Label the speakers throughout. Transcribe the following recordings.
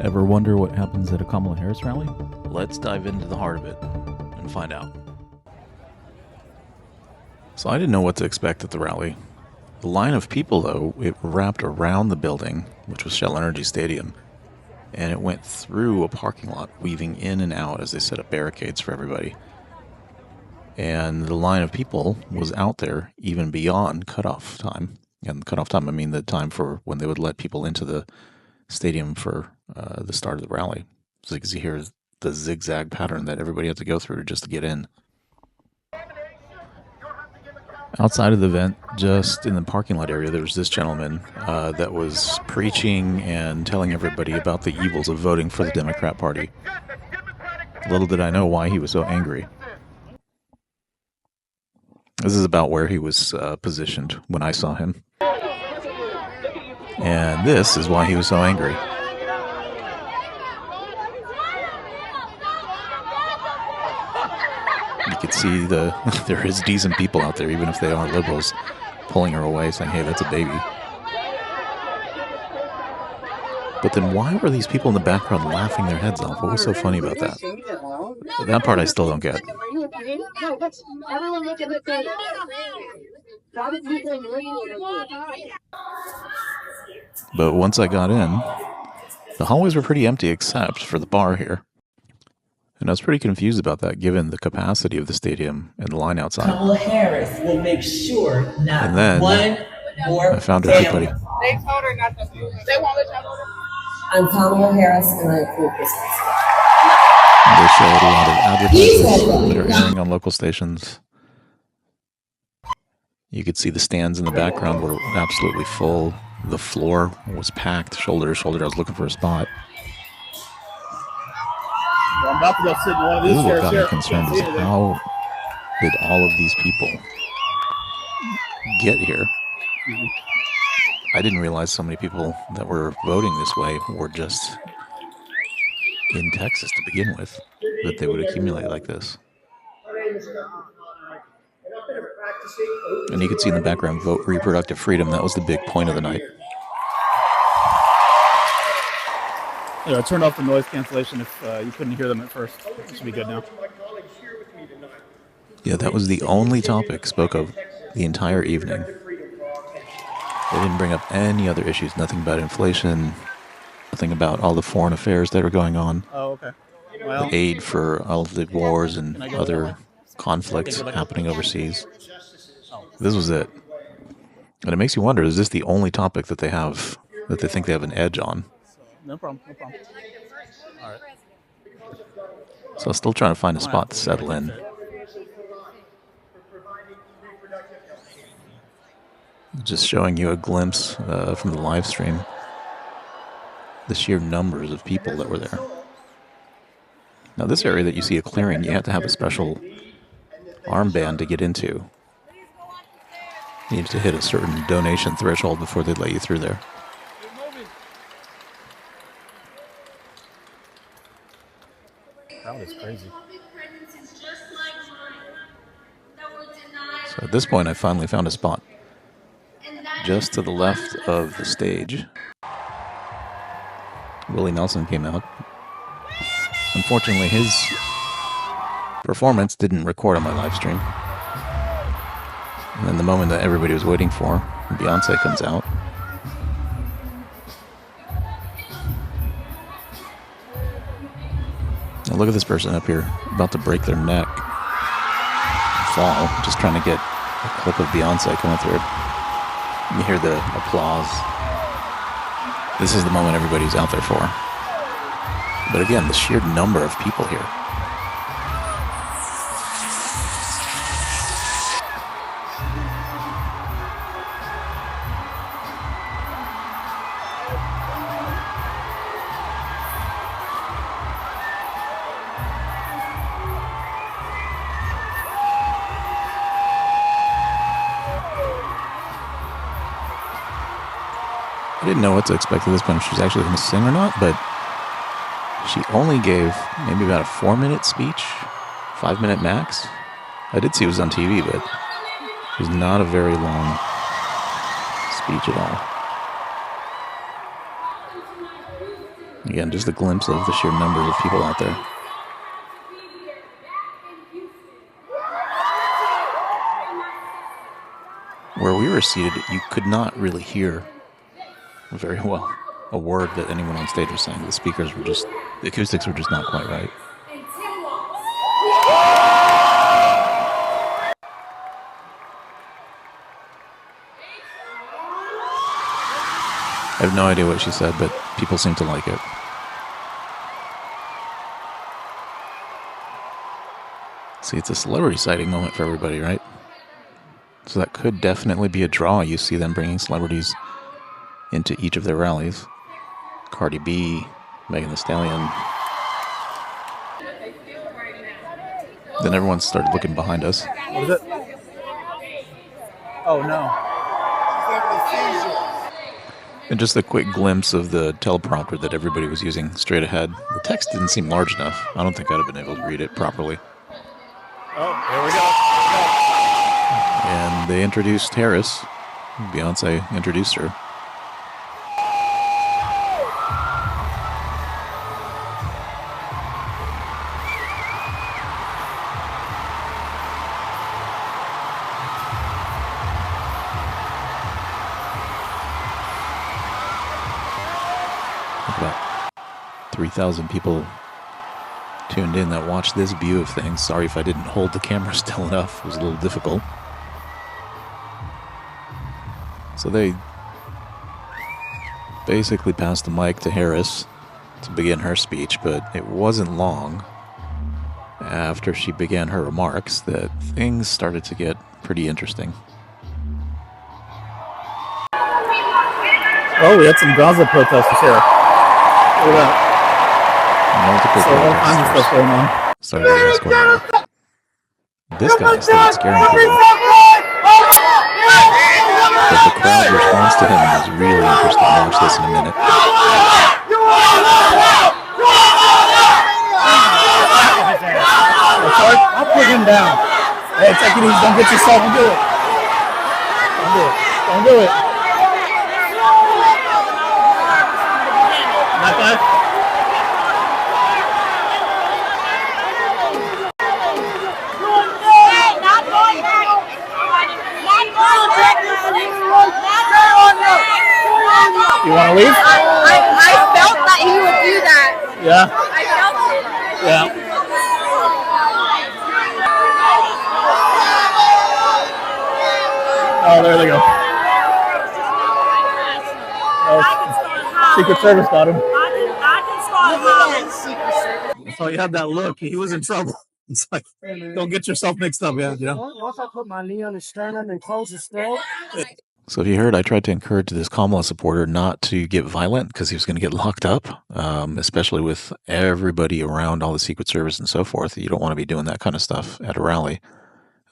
Speaker 1: Ever wonder what happens at a Kamala Harris rally? Let's dive into the heart of it and find out. So I didn't know what to expect at the rally. The line of people, though, it wrapped around the building, which was Shell Energy Stadium, and it went through a parking lot, weaving in and out as they set up barricades for everybody. And the line of people was out there even beyond cutoff time. And cutoff time, I mean the time for when they would let people into the stadium for the start of the rally. So you can see here the zigzag pattern that everybody had to go through just to get in. Outside of the event, just in the parking lot area, there was this gentleman that was preaching and telling everybody about the evils of voting for the Democrat Party. Little did I know why he was so angry. This is about where he was positioned when I saw him. And this is why he was so angry. You could see there is decent people out there, even if they are liberals, pulling her away, saying, hey, that's a baby. But then why were these people in the background laughing their heads off? What was so funny about that? That part I still don't get. But once I got in, the hallways were pretty empty except for the bar here. And I was pretty confused about that, given the capacity of the stadium and the line outside.
Speaker 2: Kamala Harris will make sure not
Speaker 1: and then
Speaker 2: one more
Speaker 1: I found everybody.
Speaker 3: They told her not to. They won't let y'all go there.
Speaker 2: I'm Kamala Harris, and I approve this.
Speaker 1: They showed a lot of advertisements that are airing on local stations. You could see the stands in the background were absolutely full. The floor was packed, shoulder to shoulder. I was looking for a spot.
Speaker 4: I'm about to go sit in one of these
Speaker 1: What
Speaker 4: chairs
Speaker 1: got
Speaker 4: here.
Speaker 1: me concerned is how did all of these people get here? I didn't realize so many people that were voting this way were just in Texas to begin with, that they would accumulate like this. And you could see in the background, vote reproductive freedom. That was the big point of the night.
Speaker 4: Yeah, I turned off the noise cancellation if you couldn't hear them at first. It should be good now.
Speaker 1: Yeah, that was the only topic spoke of the entire evening. They didn't bring up any other issues, nothing about inflation, nothing about all the foreign affairs that are going on.
Speaker 4: Oh, okay. Well,
Speaker 1: The aid for all of the wars and other conflicts happening overseas. This was it. And it makes you wonder, is this the only topic that they have, that they think they have an edge on?
Speaker 4: no problem, no problem. All right.
Speaker 1: So I'm still trying to find a spot to settle in. Just showing you a glimpse from the live stream. The sheer numbers of people that were there. Now this area that you see a clearing, you have to have a special armband to get into. You need to hit a certain donation threshold before they let you through there.
Speaker 4: Crowd is crazy.
Speaker 1: So at this point, I finally found a spot just to the left of the stage. Willie Nelson came out. Unfortunately, his performance didn't record on my live stream. And then the moment that everybody was waiting for, Beyonce comes out. Now look at this person up here, about to break their neck. Fall, just trying to get a clip of Beyonce coming through. You hear the applause. This is the moment everybody's out there for. But again, the sheer number of people here. I didn't know what to expect at this point, if she was actually going to sing or not, but she only gave maybe about a 4-minute speech, 5-minute max. I did see it was on TV, but it was not a very long speech at all. Again, just a glimpse of the sheer numbers of people out there. Where we were seated, you could not really hear very well a word that anyone on stage was saying. The acoustics were just not quite right. I have no idea what she said, but people seem to like it. See, it's a celebrity sighting moment for everybody, right? So that could definitely be a draw. You see them bringing celebrities into each of their rallies. Cardi B, Megan Thee Stallion. Then everyone started looking behind us.
Speaker 4: What is it? Oh, no.
Speaker 1: And just a quick glimpse of the teleprompter that everybody was using straight ahead. The text didn't seem large enough. I don't think I'd have been able to read it properly.
Speaker 4: Oh, here we go.
Speaker 1: And they introduced Harris. Beyonce introduced her. About 3,000 people tuned in that watched this view of things. Sorry if I didn't hold the camera still enough. It was a little difficult. So they basically passed the mic to Harris to begin her speech, but it wasn't long after she began her remarks that things started to get pretty interesting.
Speaker 4: Oh, we had some Gaza protesters here. Look at that.
Speaker 1: Multiple
Speaker 4: So all kinds of stuff going on.
Speaker 1: Sorry, what's going on. This guy started scaring people. But the crowd response to him was really interesting. Watch this in a minute.
Speaker 4: I'll put him down. Hey, take it easy. Don't get yourself and do it. Don't do it. Don't do it. That guy? You want to leave?
Speaker 3: I felt that he would do that.
Speaker 4: Yeah.
Speaker 3: I felt it.
Speaker 4: Yeah. Oh, there they go. Oh, Secret Service got him. So he had that look. He was in trouble. It's like, don't get yourself mixed up, yeah, you know?
Speaker 5: Once I put my knee on his sternum and close his throat.
Speaker 1: So if you heard, I tried to encourage this Kamala supporter not to get violent because he was going to get locked up, especially with everybody around, all the Secret Service and so forth. You don't want to be doing that kind of stuff at a rally.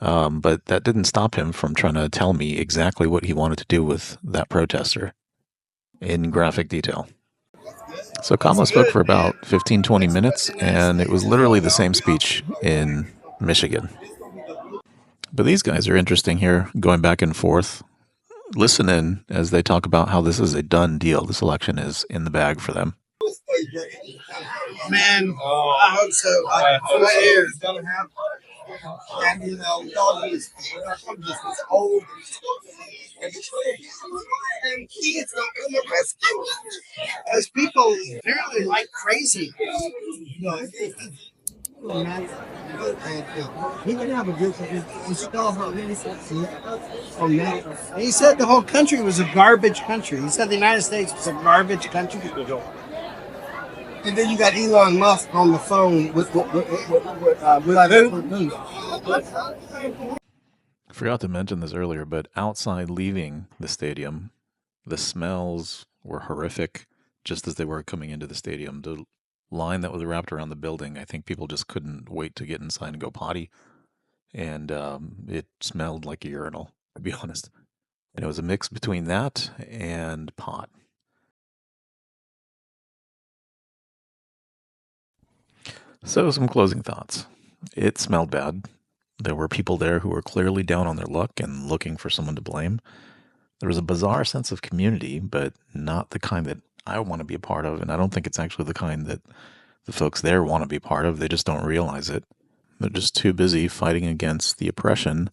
Speaker 1: But that didn't stop him from trying to tell me exactly what he wanted to do with that protester in graphic detail. So Kamala spoke for about 15-20 minutes, and it was literally the same speech in Michigan. But these guys are interesting here, going back and forth. Listen in as they talk about how this is a done deal. This election is in the bag for them.
Speaker 6: Man, I hope so. I hope it's gonna happen. And you know, all these old and kids don't come to rescue. As people apparently like crazy. You know, he can have a good He said the whole country was a garbage country. He said the United States was a garbage country. And then you got Elon Musk on the phone with
Speaker 1: I forgot to mention this earlier, but outside leaving the stadium, the smells were horrific just as they were coming into the stadium. The line that was wrapped around the building, I think people just couldn't wait to get inside and go potty. And it smelled like a urinal, to be honest. And it was a mix between that and pot. So some closing thoughts. It smelled bad. There were people there who were clearly down on their luck and looking for someone to blame. There was a bizarre sense of community, but not the kind that I want to be a part of, and I don't think it's actually the kind that the folks there want to be part of. They just don't realize it. They're just too busy fighting against the oppression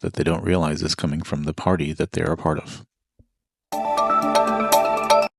Speaker 1: that they don't realize is coming from the party that they're a part of.